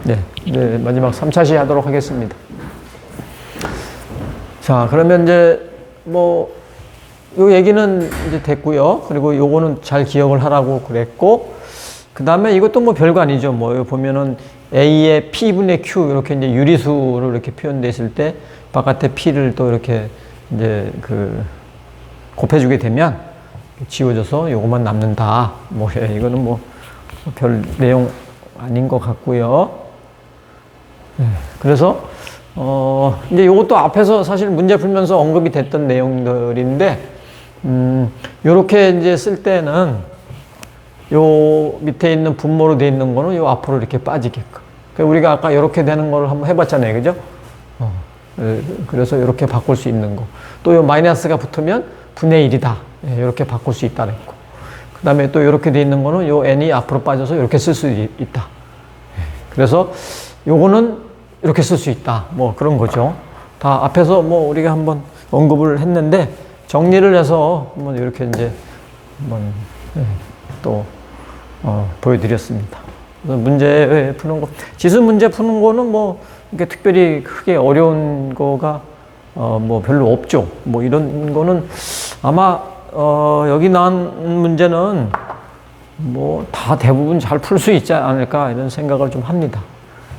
네, 마지막 3차 시 하도록 하겠습니다. 자, 그러면 이제 요 얘기는 이제 됐고요. 그리고 요거는 잘 기억을 하라고 그랬고, 그 다음에 이것도 뭐 별거 아니죠. 여기 보면은 A의 P분의 Q 이렇게 이제 유리수로 이렇게 표현되어 있을 때 바깥에 P를 또 이렇게 이제 곱해주게 되면 지워져서 요것만 남는다. 이거는 뭐 별 내용 아닌 것 같고요. 그래서 이제 요것도 앞에서 사실 문제 풀면서 언급이 됐던 내용들인데, 요렇게 이제 쓸 때는 요 밑에 있는 분모로 되어 있는 거는 요 앞으로 이렇게 빠지게끔. 우리가 아까 요렇게 되는 거를 한번 해봤잖아요. 그죠? 그래서 요렇게 바꿀 수 있는 거. 또 요 마이너스가 붙으면 분의 1이다. 요렇게 바꿀 수 있다 그랬고. 그 다음에 또 요렇게 되어 있는 거는 요 n이 앞으로 빠져서 요렇게 쓸 수 있다. 그래서 요거는 이렇게 쓸 수 있다. 그런 거죠. 다 앞에서 우리가 한번 언급을 했는데, 정리를 해서 한번 이렇게 이제 한번 또 보여드렸습니다. 그래서 문제 푸는 거, 지수 문제 푸는 거는 이렇게 특별히 크게 어려운 거가 별로 없죠. 이런 거는 아마 여기 나온 문제는 다 대부분 잘 풀 수 있지 않을까 이런 생각을 좀 합니다.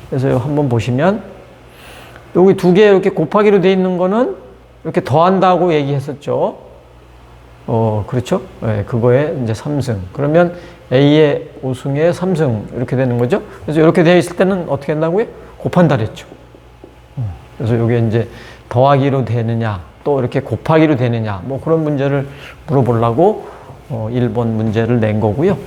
그래서 한번 보시면 여기 두 개 이렇게 곱하기로 되어 있는 거는 이렇게 더한다고 얘기했었죠. 그렇죠? 네, 그거에 이제 3승. 그러면 A의 5승에 3승 이렇게 되는 거죠. 그래서 이렇게 되어 있을 때는 어떻게 한다고요? 곱한다 그랬죠. 그래서 이게 이제 더하기로 되느냐, 또 이렇게 곱하기로 되느냐, 그런 문제를 물어보려고 1번 문제를 낸 거고요. 요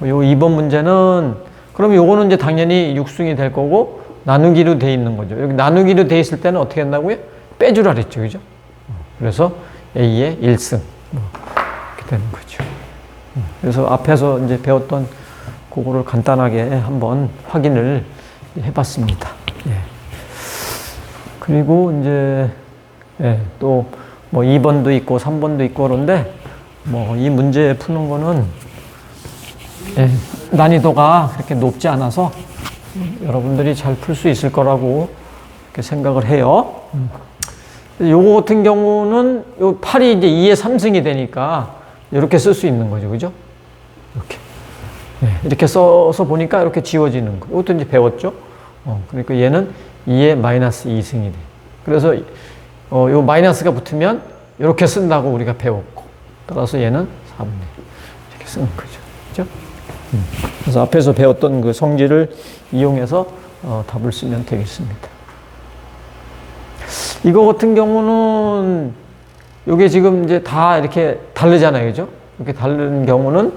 2번 문제는 그럼 요거는 이제 당연히 6승이 될 거고 나누기로 돼 있는 거죠. 여기 나누기로 돼 있을 때는 어떻게 한다고요? 빼주라 그랬죠. 그죠? 그래서 A의 1승. 이렇게 되는 거죠. 그래서 앞에서 이제 배웠던 그거를 간단하게 한번 확인을 해봤습니다. 예. 그리고 이제 또 2번도 있고 3번도 있고 그런데 이 문제 푸는 거는 난이도가 그렇게 높지 않아서 여러분들이 잘 풀 수 있을 거라고 이렇게 생각을 해요. 요거 같은 경우는 요 8이 이제 2의 3승이 되니까 이렇게 쓸 수 있는 거죠. 그죠? 이렇게. 이렇게 써서 보니까 이렇게 지워지는 거. 이것도 이제 배웠죠? 그러니까 얘는 2의 마이너스 2승이 돼. 그래서 요 마이너스가 붙으면 이렇게 쓴다고 우리가 배웠고, 따라서 얘는 4분의 1 이렇게 쓰는 거죠. 그죠? 그래서 앞에서 배웠던 그 성질을 이용해서 답을 쓰면 되겠습니다. 이거 같은 경우는 요게 지금 이제 다 이렇게 다르잖아요. 그죠? 이렇게 다른 경우는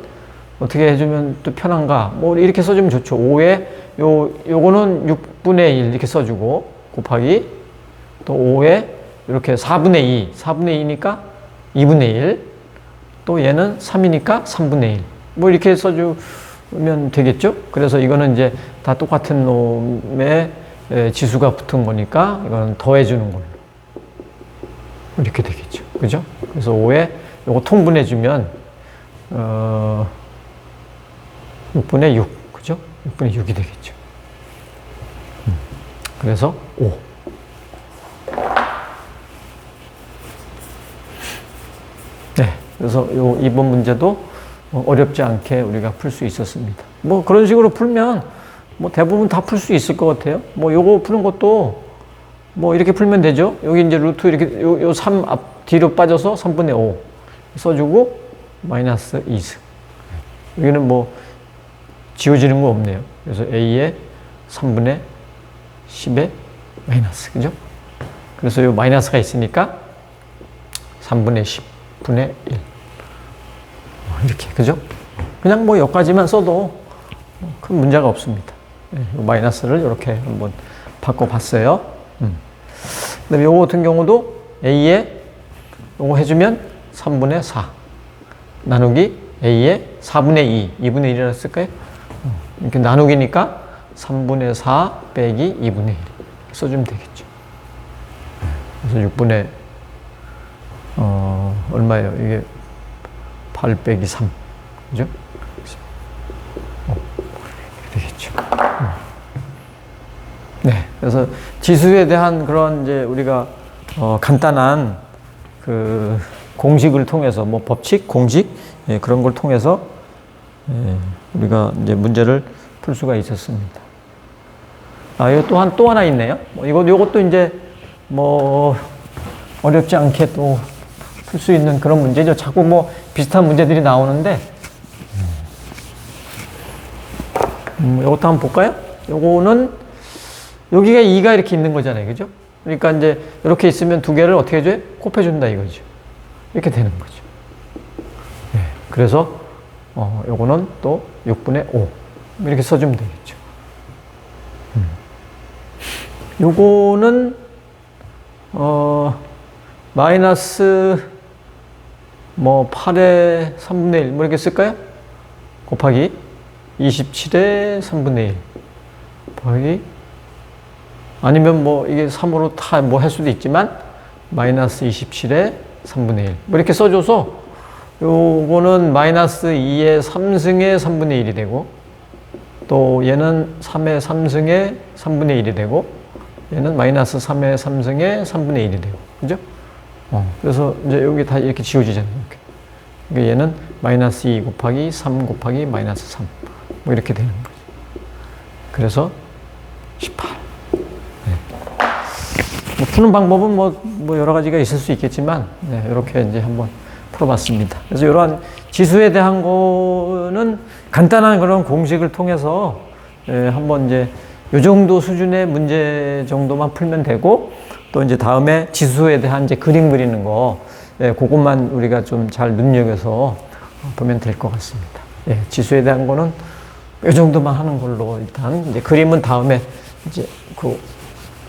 어떻게 해주면 또 편한가? 이렇게 써주면 좋죠. 5에 요거는 6분의 1 이렇게 써주고 곱하기 또 5에 이렇게 4분의 2 4분의 2니까 2분의 1 또 얘는 3이니까 3분의 1 이렇게 써주면 되겠죠. 그래서 이거는 이제 다 똑같은 놈의 지수가 붙은 거니까 이거는 더해주는 걸로 이렇게 되겠죠. 그죠? 그래서 5에 요거 통분해주면 6분의 6 그죠? 6분의 6이 되겠죠. 그래서 5 그래서 요 이번 문제도 어렵지 않게 우리가 풀 수 있었습니다. 그런 식으로 풀면 대부분 다 풀 수 있을 것 같아요. 요거 푸는 것도 이렇게 풀면 되죠. 여기 이제 루트 이렇게 요 3 앞 뒤로 빠져서 3분의 5 써주고 마이너스 2승. 여기는 지워지는 거 없네요. 그래서 A의 3분의 10의 마이너스. 그죠? 그래서 요 마이너스가 있으니까 3분의 10분의 1. 이렇게. 그죠? 그냥 여기까지만 써도 큰 문제가 없습니다. 마이너스를 이렇게 한번 바꿔봤어요. 그다음에 요거 같은 경우도 A에 요거 해주면 3분의 4 나누기 A에 4분의 2 2분의 1이라 쓸까요? 이렇게 나누기니까 3분의 4 빼기 2분의 1 써주면 되겠죠. 그래서 6분의 얼마예요? 이게 8 빼기 3 그죠? 되겠죠. 네. 그래서 지수에 대한 그런 이제 우리가 간단한 그 공식을 통해서 뭐 법칙, 공식 예, 그런 걸 통해서 예, 우리가 이제 문제를 풀 수가 있었습니다. 이거 또 하나 있네요. 요것도 이제 뭐 어렵지 않게 또 풀 수 있는 그런 문제죠. 자꾸 뭐 비슷한 문제들이 나오는데 요것도 한번 볼까요? 요거는 여기가 2가 이렇게 있는 거잖아요. 그죠? 그러니까 이제 이렇게 있으면 두 개를 어떻게 해줘요? 곱해준다 이거죠. 이렇게 되는 거죠. 네. 그래서 요거는 또 6분의 5 이렇게 써주면 되겠죠. 요거는 마이너스 뭐 8의 3분의 1 뭐 이렇게 쓸까요? 곱하기 27의 3분의 1 곱하기 아니면 뭐 이게 3으로 다 뭐 할 수도 있지만 마이너스 27의 3분의 1 뭐 이렇게 써줘서 요거는 마이너스 2의 3승의 3분의 1이 되고 또 얘는 3의 3승의 3분의 1이 되고 얘는 마이너스 3의 3승의 3분의 1이 되고 그죠? 그래서 이제 여기 다 이렇게 지워지잖아요. 이렇게. 그러니까 얘는 마이너스 2 곱하기 3 곱하기 마이너스 3 뭐 이렇게 되는 거죠. 그래서 18. 네. 뭐 푸는 방법은 뭐 여러 가지가 있을 수 있겠지만 네, 이렇게 이제 한번 풀어봤습니다. 그래서 이러한 지수에 대한 거는 간단한 그런 공식을 통해서 한번 이제 요 정도 수준의 문제 정도만 풀면 되고 또 이제 다음에 지수에 대한 이제 그림 그리는 거 그것만 우리가 좀 잘 눈여겨서 보면 될 것 같습니다. 지수에 대한 거는 요 정도만 하는 걸로 일단 이제 그림은 다음에 이제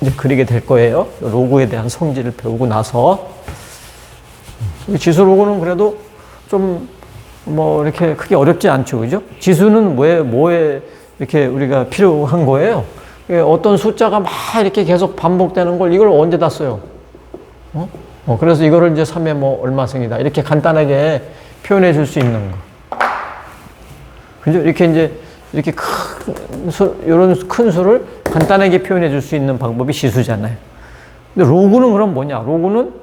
이제 그리게 될 거예요. 로그에 대한 성질을 배우고 나서 지수 로그는 그래도 좀 뭐 이렇게 크게 어렵지 않죠, 그죠? 지수는 뭐에 이렇게 우리가 필요한 거예요. 어떤 숫자가 막 이렇게 계속 반복되는 걸 이걸 언제 다 써요? 그래서 이거를 이제 3의 뭐 얼마승이다 이렇게 간단하게 표현해 줄 수 있는 거. 그죠? 이렇게 이제 이렇게 이런 큰 수를 간단하게 표현해 줄 수 있는 방법이 지수잖아요. 근데 로그는 그럼 뭐냐? 로그는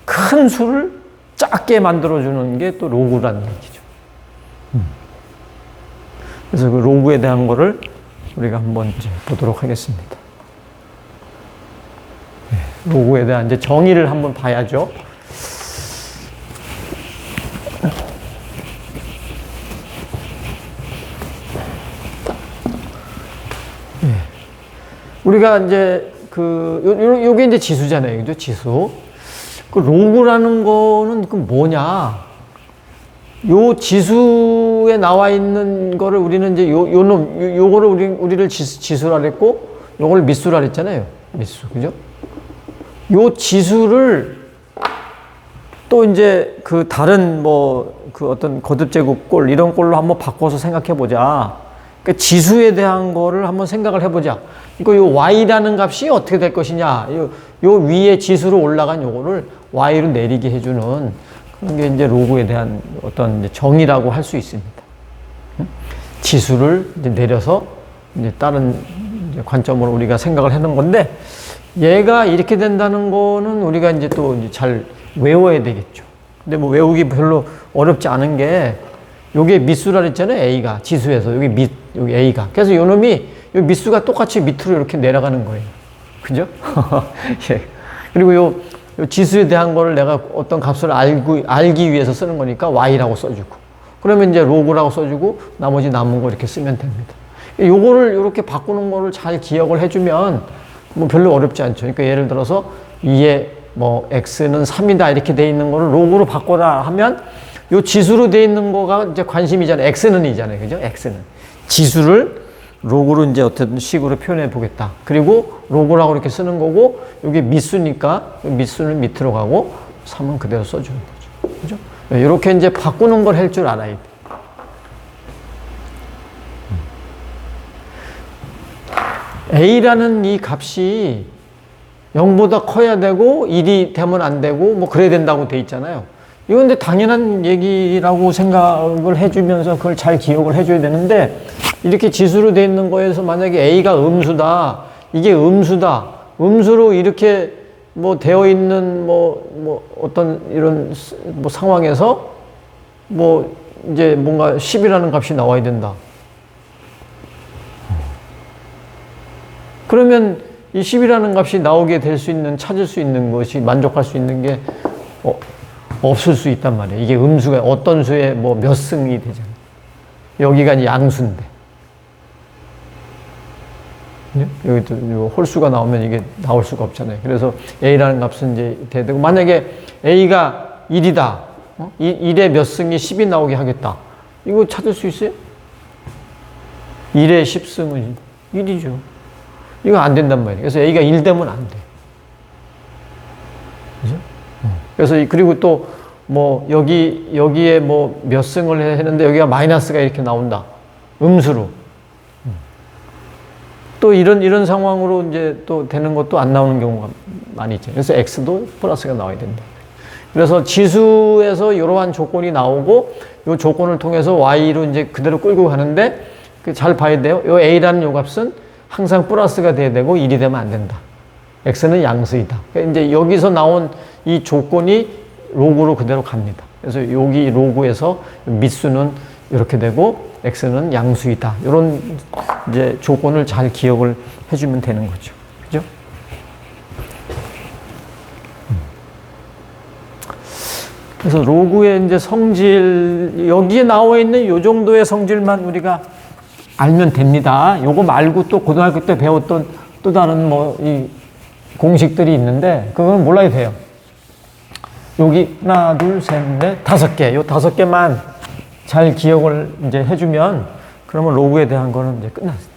큰 수를 작게 만들어 주는 게 또 로그라는 얘기죠. 그래서 그 로그에 대한 거를 우리가 한번 이제 보도록 하겠습니다. 로그에 대한 이제 정의를 한번 봐야죠. 우리가 이제 요게 이제 지수잖아요. 그죠? 지수. 그 로그라는 거는 그 뭐냐? 요 지수에 나와 있는 거를 우리는 이제 요거를 우리를 지수라 그랬고, 요걸 미수라 그랬잖아요. 미수. 그죠? 요 지수를 또 이제 그 다른 그 어떤 거듭제곱꼴 이런 꼴로 한번 바꿔서 생각해 보자. 그러니까 지수에 대한 거를 한번 생각을 해 보자. 그러니까 요 y라는 값이 어떻게 될 것이냐. 요 위에 지수로 올라간 요거를 y로 내리게 해주는 그런 게 이제 로그에 대한 어떤 이제 정의라고 할 수 있습니다. 지수를 이제 내려서 이제 다른 이제 관점으로 우리가 생각을 해놓은 건데, 얘가 이렇게 된다는 거는 우리가 이제 또 잘 외워야 되겠죠. 근데 뭐 외우기 별로 어렵지 않은 게, 요게 미수라 그랬잖아요. A가 지수에서 여기 A가. 그래서 요 놈이 요 미수가 똑같이 밑으로 이렇게 내려가는 거예요. 그죠? 예. 그리고 요 지수에 대한 거를 내가 어떤 값을 알기 위해서 쓰는 거니까 y라고 써주고, 그러면 이제 로그라고 써주고 나머지 남은 거 이렇게 쓰면 됩니다. 요거를 이렇게 바꾸는 거를 잘 기억을 해주면 뭐 별로 어렵지 않죠. 그러니까 예를 들어서 2에 뭐 x는 3이다 이렇게 돼 있는 거를 로그로 바꿔라 하면 요 지수로 돼 있는 거가 이제 관심이잖아요. x는 이잖아요. 그죠? x는. 지수를 로그로 이제 어떤 식으로 표현해 보겠다. 그리고 로그라고 이렇게 쓰는 거고, 여기 미수니까 미수는 밑으로 가고 3은 그대로 써주는 거죠. 그죠? 이렇게 이제 바꾸는 걸 할 줄 알아야 돼. A라는 이 값이 0보다 커야 되고 1이 되면 안 되고 뭐 그래야 된다고 돼 있잖아요. 이건 근데 당연한 얘기라고 생각을 해주면서 그걸 잘 기억을 해줘야 되는데, 이렇게 지수로 돼 있는 거에서 만약에 A가 음수다 이게 음수다. 음수로 이렇게 뭐 되어 있는 뭐 어떤 이런 뭐 상황에서 뭐 이제 뭔가 10이라는 값이 나와야 된다. 그러면 이 10이라는 값이 나오게 될 수 있는, 찾을 수 있는 것이, 만족할 수 있는 게 없을 수 있단 말이에요. 이게 음수가 어떤 수에 뭐 몇 승이 되잖아요. 여기가 이제 양수인데. 여기 또 홀수가 나오면 이게 나올 수가 없잖아요. 그래서 A라는 값은 이제 돼야 되고, 만약에 A가 1이다. 1에 몇 승이 10이 나오게 하겠다. 이거 찾을 수 있어요? 1에 10승은 1이죠. 이거 안 된단 말이에요. 그래서 A가 1 되면 안 돼. 그죠? 그래서 그리고 또 뭐 여기에 뭐 몇 승을 했는데 여기가 마이너스가 이렇게 나온다. 음수로. 또 이런 상황으로 이제 또 되는 것도 안 나오는 경우가 많이 있죠. 그래서 X도 플러스가 나와야 된다. 그래서 지수에서 이러한 조건이 나오고 이 조건을 통해서 Y로 이제 그대로 끌고 가는데 잘 봐야 돼요. 이 A라는 요 값은 항상 플러스가 돼야 되고 1이 되면 안 된다. X는 양수이다. 그러니까 이제 여기서 나온 이 조건이 로그로 그대로 갑니다. 그래서 여기 로그에서 밑수는 이렇게 되고 X는 양수이다. 이런 이제 조건을 잘 기억을 해주면 되는 거죠. 그죠? 그래서 로그의 이제 성질, 여기에 나와 있는 이 정도의 성질만 우리가 알면 됩니다. 요거 말고 또 고등학교 때 배웠던 또 다른 뭐 이 공식들이 있는데 그건 몰라도 돼요. 여기 하나, 둘, 셋, 넷, 5개. 요 5개만 잘 기억을 이제 해주면 그러면 로그에 대한 거는 이제 끝났어요.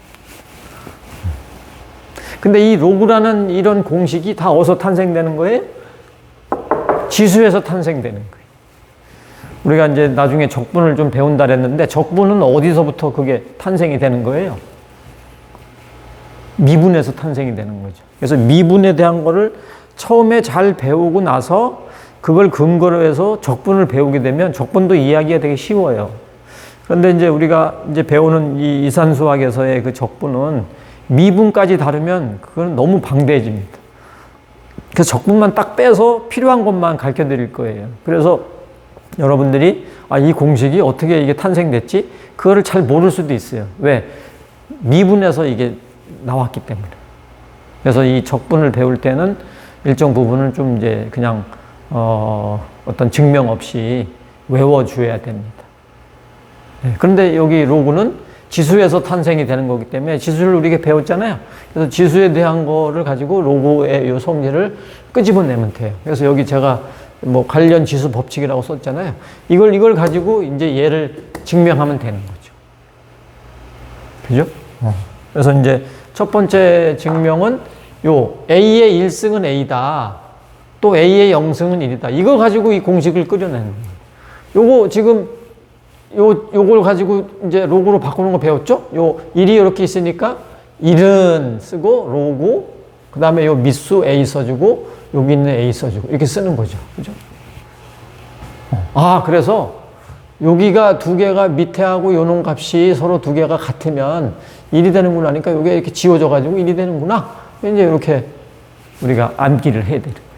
근데 이 로그라는 이런 공식이 다 어디서 탄생되는 거예요? 지수에서 탄생되는 거예요. 우리가 이제 나중에 적분을 좀 배운다 그랬는데 적분은 어디서부터 그게 탄생이 되는 거예요? 미분에서 탄생이 되는 거죠. 그래서 미분에 대한 거를 처음에 잘 배우고 나서 그걸 근거로 해서 적분을 배우게 되면 적분도 이해하기가 되게 쉬워요. 그런데 이제 우리가 이제 배우는 이 이산수학에서의 그 적분은 미분까지 다루면 그건 너무 방대해집니다. 그래서 적분만 딱 빼서 필요한 것만 가르쳐 드릴 거예요. 그래서 여러분들이 이 공식이 어떻게 이게 탄생됐지? 그거를 잘 모를 수도 있어요. 왜? 미분에서 이게 나왔기 때문에. 그래서 이 적분을 배울 때는 일정 부분을 좀 이제 그냥 어떤 증명 없이 외워줘야 됩니다. 네, 그런데 여기 로그는 지수에서 탄생이 되는 거기 때문에 지수를 우리가 배웠잖아요. 그래서 지수에 대한 거를 가지고 로그의 이 성질을 끄집어내면 돼요. 그래서 여기 제가 뭐 관련 지수 법칙이라고 썼잖아요. 이걸 가지고 이제 얘를 증명하면 되는 거죠. 그죠? 그래서 이제 첫 번째 증명은 요 A의 1승은 A다. 또 A의 0승은 1이다. 이거 가지고 이 공식을 끓여내는 거예요. 요거 지금 요걸 가지고 이제 로그로 바꾸는 거 배웠죠? 요 1이 이렇게 있으니까 1은 쓰고 로그, 그 다음에 요 밑수 A 써주고 여기 있는 A 써주고 이렇게 쓰는 거죠. 그죠? 그래서 여기가 두 개가 밑에하고 요놈 값이 서로 두 개가 같으면 1이 되는구나 하니까 여기가 이렇게 지워져 가지고 1이 되는구나. 이제 이렇게 우리가 암기를 해야 되는 거죠.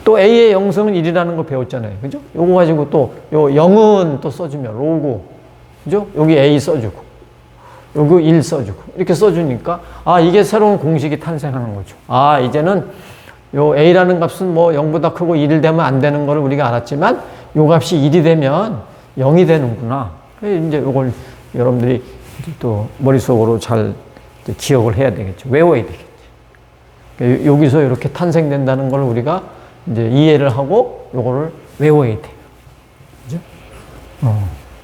또 A의 0승은 1이라는 걸 배웠잖아요. 그죠? 요거 가지고 또 요 0은 또 써주면 로그. 그죠? 여기 A 써주고 여기 1 써주고 이렇게 써주니까 이게 새로운 공식이 탄생하는 거죠. 이제는 요 A라는 값은 뭐 0보다 크고 1 되면 안 되는 걸 우리가 알았지만 요 값이 1이 되면 0이 되는구나. 이제 요걸 여러분들이 또 머릿속으로 잘 기억을 해야 되겠죠. 외워야 되겠죠. 여기서 이렇게 탄생된다는 걸 우리가 이제 이해를 하고 요거를 외워야 돼요. 그죠?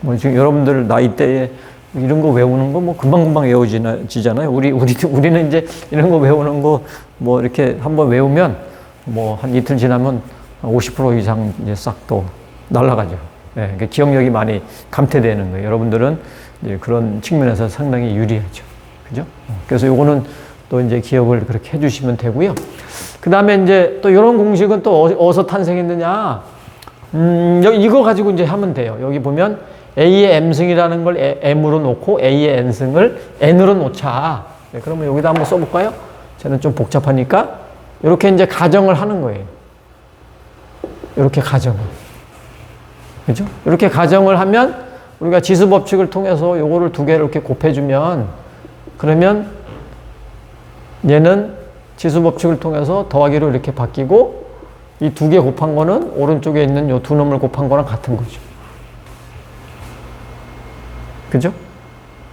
뭐 지금 여러분들 나이 때에 이런 거 외우는 거 뭐 금방금방 외워지잖아요. 우리는 이제 이런 거 외우는 거 뭐 이렇게 한번 외우면 뭐 한 이틀 지나면 50% 이상 이제 싹 또 날아가죠. 예, 그러니까 기억력이 많이 감퇴되는 거예요. 여러분들은 이제 그런 측면에서 상당히 유리하죠. 그죠? 그래서 요거는 또 이제 기억을 그렇게 해주시면 되고요. 그 다음에 이제 또 이런 공식은 또 어디서 탄생했느냐. 이거 가지고 이제 하면 돼요. 여기 보면 A의 M승이라는 걸 M으로 놓고 A의 N승을 N으로 놓자. 네, 그러면 여기다 한번 써볼까요? 쟤는 좀 복잡하니까 이렇게 이제 가정을 하는 거예요. 이렇게 가정을. 그죠? 이렇게 가정을 하면 우리가 지수 법칙을 통해서 요거를 두 개를 이렇게 곱해주면 그러면 얘는 지수 법칙을 통해서 더하기로 이렇게 바뀌고 이 두 개 곱한 거는 오른쪽에 있는 요 두 놈을 곱한 거랑 같은 거죠. 그죠?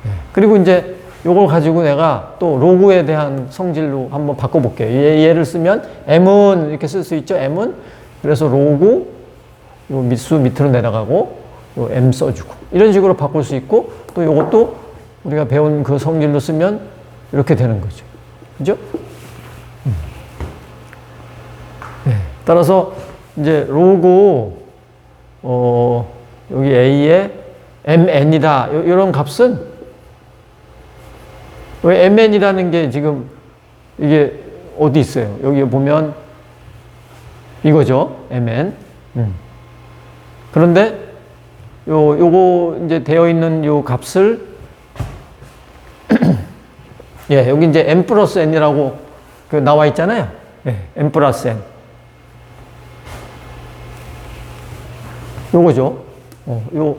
네. 그리고 이제 요걸 가지고 내가 또 로그에 대한 성질로 한번 바꿔볼게요. 얘를 쓰면 m은 이렇게 쓸 수 있죠. m은 그래서 로그 요 밑수 밑으로 내려가고 요 m 써주고 이런 식으로 바꿀 수 있고 또 요것도 우리가 배운 그 성질로 쓰면 이렇게 되는 거죠. 그죠? 네. 따라서 이제 로그 여기 a의 mn이다 이런 값은 왜 mn이라는 게 지금 이게 어디 있어요? 여기 보면 이거죠. mn. 그런데 요거 이제 되어 있는 요 값을 예, 여기 이제 m 플러스 n이라고 그 나와 있잖아요. 예, m 플러스 n. 요거죠. 요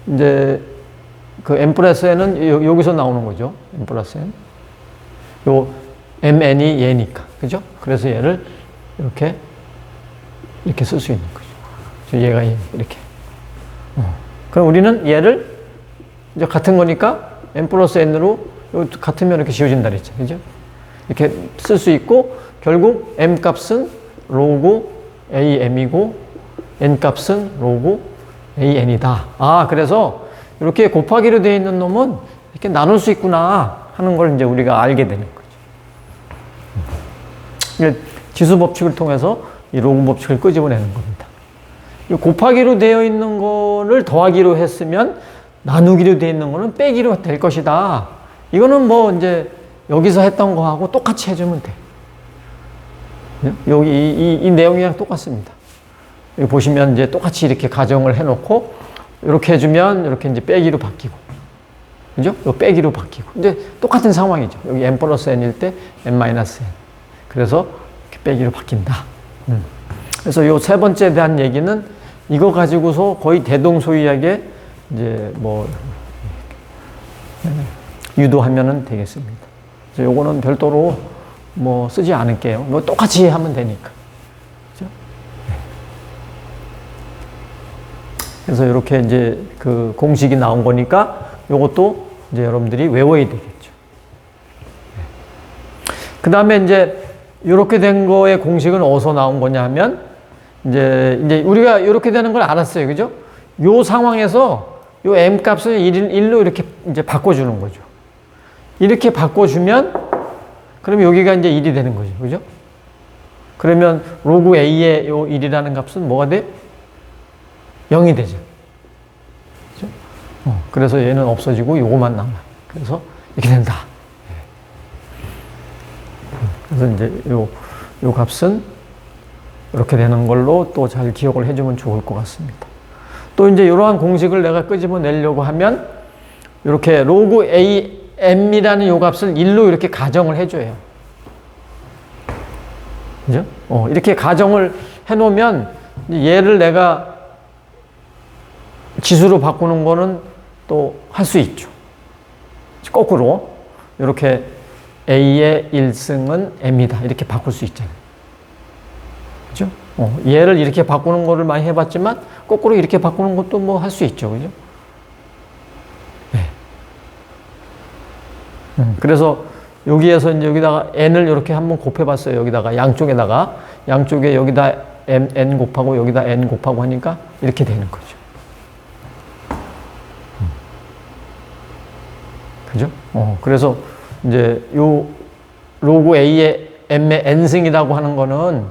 이제 그 m 플러스 n은 여기서 나오는 거죠. m 플러스 n. 요 mn이 얘니까. 그죠? 그래서 얘를 이렇게 쓸 수 있는 거죠. 얘가 이렇게. 그럼 우리는 얘를 이제 같은 거니까 m 플러스 n으로 같으면 이렇게 지워진다 그랬죠. 그죠? 이렇게 쓸 수 있고 결국 m 값은 로그 am이고 n 값은 로그 an이다. 아, 그래서 이렇게 곱하기로 되어 있는 놈은 이렇게 나눌 수 있구나 하는 걸 이제 우리가 알게 되는 거죠. 지수 법칙을 통해서 이 로그 법칙을 끄집어내는 겁니다. 곱하기로 되어 있는 거를 더하기로 했으면 나누기로 되어 있는 거는 빼기로 될 것이다. 이거는 뭐 이제 여기서 했던 거하고 똑같이 해주면 돼. 여기 이 내용이랑 똑같습니다. 여기 보시면 이제 똑같이 이렇게 가정을 해놓고 이렇게 해주면 이렇게 이제 빼기로 바뀌고, 그죠? 요 빼기로 바뀌고. 근데 똑같은 상황이죠. 여기 n 플러스 n일 때 n 마이너스 n. 그래서 이렇게 빼기로 바뀐다. 그래서 요 세 번째에 대한 얘기는 이거 가지고서 거의 대동소이하게 이제 뭐 유도하면은 되겠습니다. 그래서 요거는 별도로 뭐 쓰지 않을게요. 뭐 똑같이 하면 되니까. 그죠? 그래서 이렇게 이제 그 공식이 나온 거니까 요것도 이제 여러분들이 외워야 되겠죠. 그 다음에 이제 이렇게 된 거의 공식은 어디서 나온 거냐 하면 이제 우리가 이렇게 되는 걸 알았어요. 그죠? 요 상황에서 요 m 값을 1로 이렇게 이제 바꿔주는 거죠. 이렇게 바꿔주면 그럼 여기가 이제 1이 되는 거죠. 그죠? 그러면 로그 a의 요 1이라는 값은 뭐가 돼? 0이 되죠. 그죠? 그래서 얘는 없어지고 요거만 남아요. 그래서 이렇게 된다. 그래서 이제 요 값은 이렇게 되는 걸로 또 잘 기억을 해주면 좋을 것 같습니다. 또 이제 이러한 공식을 내가 끄집어내려고 하면 이렇게 로그 am이라는 요 값을 1로 이렇게 가정을 해줘요. 그죠? 이렇게 가정을 해놓으면 얘를 내가 지수로 바꾸는 거는 또 할 수 있죠. 거꾸로 이렇게 a의 1승은 m이다 이렇게 바꿀 수 있잖아요. 그죠? 얘를 이렇게 바꾸는 거를 많이 해봤지만 거꾸로 이렇게 바꾸는 것도 뭐 할 수 있죠. 그죠? 네. 그래서 여기에서 이제 여기다가 n을 이렇게 한번 곱해봤어요. 여기다가 양쪽에 여기다 n 곱하고 여기다 n 곱하고 하니까 이렇게 되는 거죠. 그죠? 그래서 이제 요 로그 a의 m의 n승이라고 하는 거는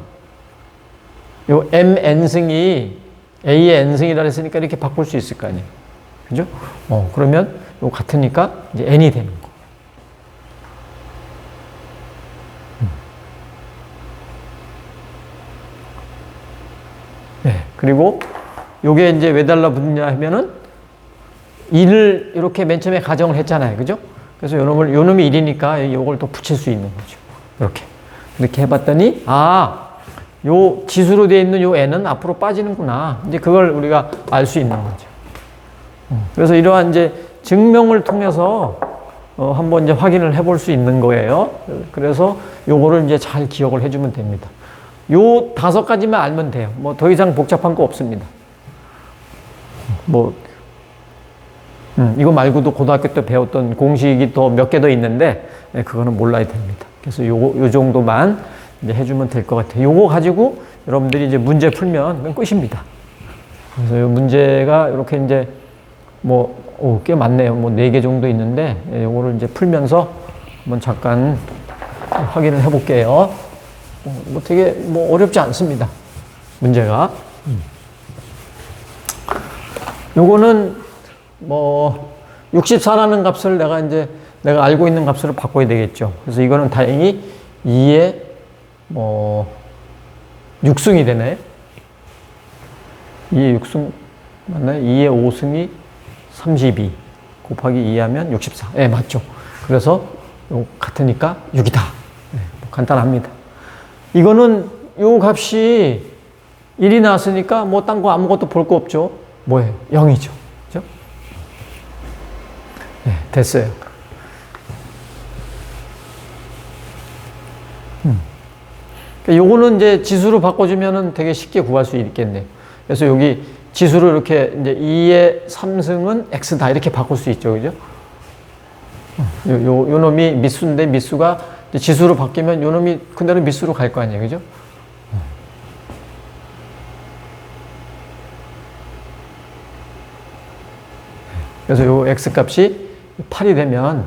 요 mn승이 a의 n승이라 했으니까 이렇게 바꿀 수 있을 거 아니에요. 그죠? 그러면 요 같으니까 이제 n이 되는 거. 네. 그리고 요게 이제 왜 달라붙냐 하면은 1을 이렇게 맨 처음에 가정을 했잖아요. 그죠? 그래서 요놈이 1이니까 요걸 또 붙일 수 있는 거죠. 이렇게 해봤더니, 요 지수로 되어 있는 요 n은 앞으로 빠지는구나. 이제 그걸 우리가 알 수 있는 거죠. 그래서 이러한 이제 증명을 통해서 한번 이제 확인을 해볼 수 있는 거예요. 그래서 요거를 이제 잘 기억을 해주면 됩니다. 요 5가지만 알면 돼요. 뭐 더 이상 복잡한 거 없습니다. 이거 말고도 고등학교 때 배웠던 공식이 또 몇 개 더 있는데, 그거는 몰라야 됩니다. 그래서 요 정도만 이제 해주면 될 것 같아요. 요거 가지고 여러분들이 이제 문제 풀면 그냥 끝입니다. 그래서 요 문제가 이렇게 이제 꽤 많네요. 4개 정도 있는데, 요거를 이제 풀면서 한번 잠깐 확인을 해 볼게요. 되게 어렵지 않습니다. 문제가. 요거는 64라는 값을 내가 알고 있는 값으로 바꿔야 되겠죠. 그래서 이거는 다행히 2의 6승이 되네. 2의 6승 맞나요? 2의 5승이 32 곱하기 2 하면 64. 예, 맞죠. 그래서 같으니까 6이다. 간단합니다. 이거는 요 값이 1이 나왔으니까 딴 거 아무것도 볼 거 없죠. 뭐예요? 0이죠. 그죠? 네, 됐어요. 요거는 이제 지수로 바꿔주면은 되게 쉽게 구할 수 있겠네요. 그래서 여기 지수로 이렇게 이제 2의 3승은 x다 이렇게 바꿀 수 있죠. 그죠? 요 놈이 미수인데 미수가 지수로 바뀌면 요 놈이 그대로 미수로 갈 거 아니에요. 그죠? 그래서 요 x 값이 8이 되면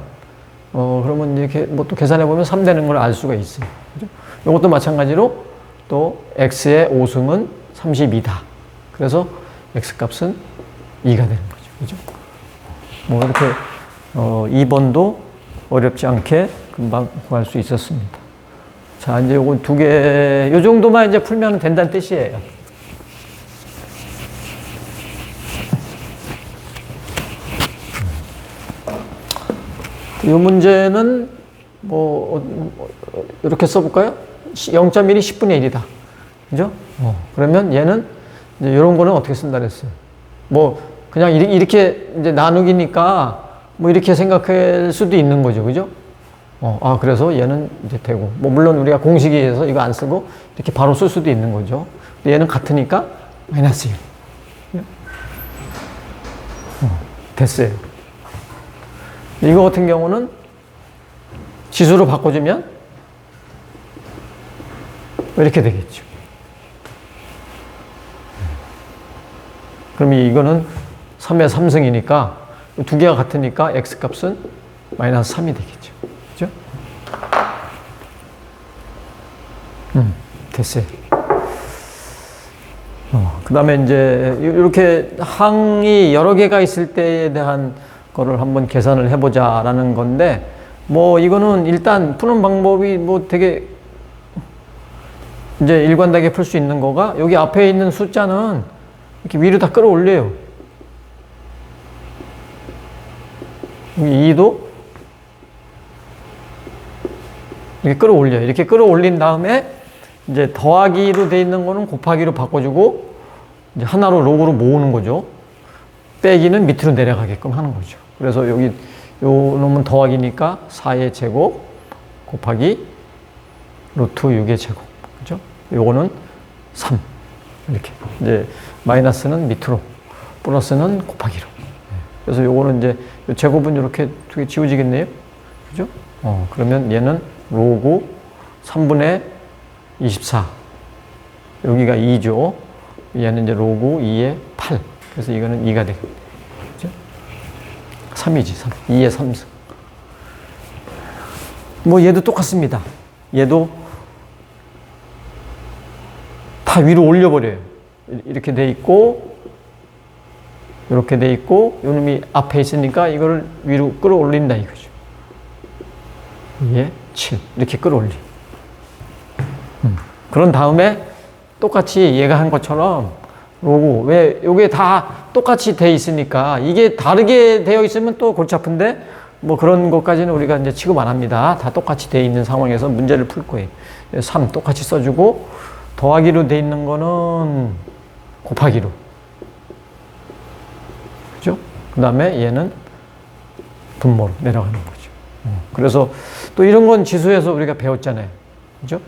그러면 이렇게 또 계산해 보면 3 되는 걸 알 수가 있어요. 그죠? 요것도 마찬가지로 또 x의 5승은 32다. 그래서 x 값은 2가 되는 거죠. 그죠? 이렇게 2번도 어렵지 않게 금방 구할 수 있었습니다. 자, 이제 요거 2개, 요 정도만 이제 풀면 된다는 뜻이에요. 이 문제는 이렇게 써볼까요? 0.1이 10분의 1이다. 그죠? 그러면 얘는 이제 이런 거는 어떻게 쓴다 그랬어요? 그냥 이렇게 이제 나누기니까 이렇게 생각할 수도 있는 거죠. 그죠? 그래서 얘는 이제 되고. 물론 우리가 공식에서 이거 안 쓰고 이렇게 바로 쓸 수도 있는 거죠. 근데 얘는 같으니까 마이너스 1. 됐어요. 이거 같은 경우는 지수로 바꿔주면 이렇게 되겠죠. 그럼 이거는 3의 3승이니까 2개가 같으니까 x 값은 마이너스 3이 되겠죠. 그죠? 됐어요. 그 다음에 이제 이렇게 항이 여러 개가 있을 때에 대한 거를 한번 계산을 해보자라는 건데, 이거는 일단 푸는 방법이 되게 이제 일관되게 풀 수 있는 거가, 여기 앞에 있는 숫자는 이렇게 위로 다 끌어올려요. 여기 2도 이렇게 끌어올려요. 이렇게 끌어올린 다음에 이제 더하기로 돼 있는 거는 곱하기로 바꿔주고, 이제 하나로 로그로 모으는 거죠. 빼기는 밑으로 내려가게끔 하는 거죠. 그래서 여기 요 놈은 더하기니까 4의 제곱 곱하기 루트 6의 제곱. 그죠? 요거는 3. 이렇게. 이제 마이너스는 밑으로, 플러스는 곱하기로. 그래서 요거는 이제 요 제곱은 이렇게 두 개 지워지겠네요. 그죠? 그러면 얘는 로그 3분의 24. 여기가 2죠. 얘는 이제 로그 2의 8. 그래서 이거는 2가 되겠네요. 3이지, 3. 2의 3승. 얘도 똑같습니다. 얘도 다 위로 올려버려요. 이렇게 돼 있고, 이렇게 돼 있고, 요 놈이 앞에 있으니까 이거를 위로 끌어올린다 이거죠. 2의 7. 이렇게 끌어올리. 그런 다음에 똑같이 얘가 한 것처럼 로그, 왜 요게 다 똑같이 돼 있으니까 이게 다르게 되어 있으면 또 골치 아픈데 뭐 그런 것까지는 우리가 이제 취급 안 합니다. 다 똑같이 돼 있는 상황에서 문제를 풀 거예요. 3 똑같이 써주고, 더하기로 돼 있는 거는 곱하기로. 그죠? 그 다음에 얘는 분모로 내려가는 거죠. 그래서 또 이런 건 지수에서 우리가 배웠잖아요. 그죠?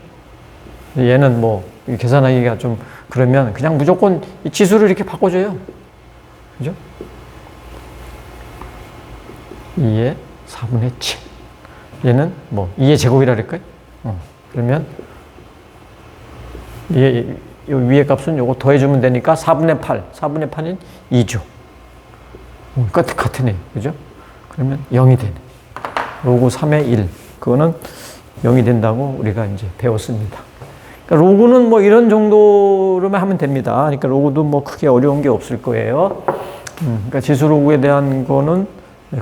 얘는 뭐 계산하기가 좀 그러면 그냥 무조건 이 지수를 이렇게 바꿔줘요. 그죠? 2의 4분의 7. 얘는 뭐 2의 제곱이라 그럴까요? 그러면 요 위에 값은 요거 더해주면 되니까 4분의 8. 4분의 8인 2죠. 같으네. 그죠? 그러면 0이 되네. 로그 3의 1. 그거는 0이 된다고 우리가 이제 배웠습니다. 그러니까 로그는 뭐 이런 정도로만 하면 됩니다. 그러니까 로그도 뭐 크게 어려운 게 없을 거예요. 그러니까 지수 로그에 대한 거는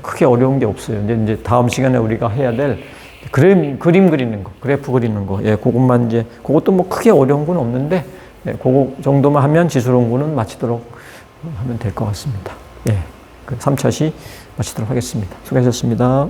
크게 어려운 게 없어요. 이제 다음 시간에 우리가 해야 될 그림 그리는 거, 그래프 그리는 거. 예, 그것만 이제, 그것도 뭐 크게 어려운 건 없는데, 예, 그거 정도만 하면 지수 로그는 마치도록 하면 될 것 같습니다. 예, 그 3차 시 마치도록 하겠습니다. 수고하셨습니다.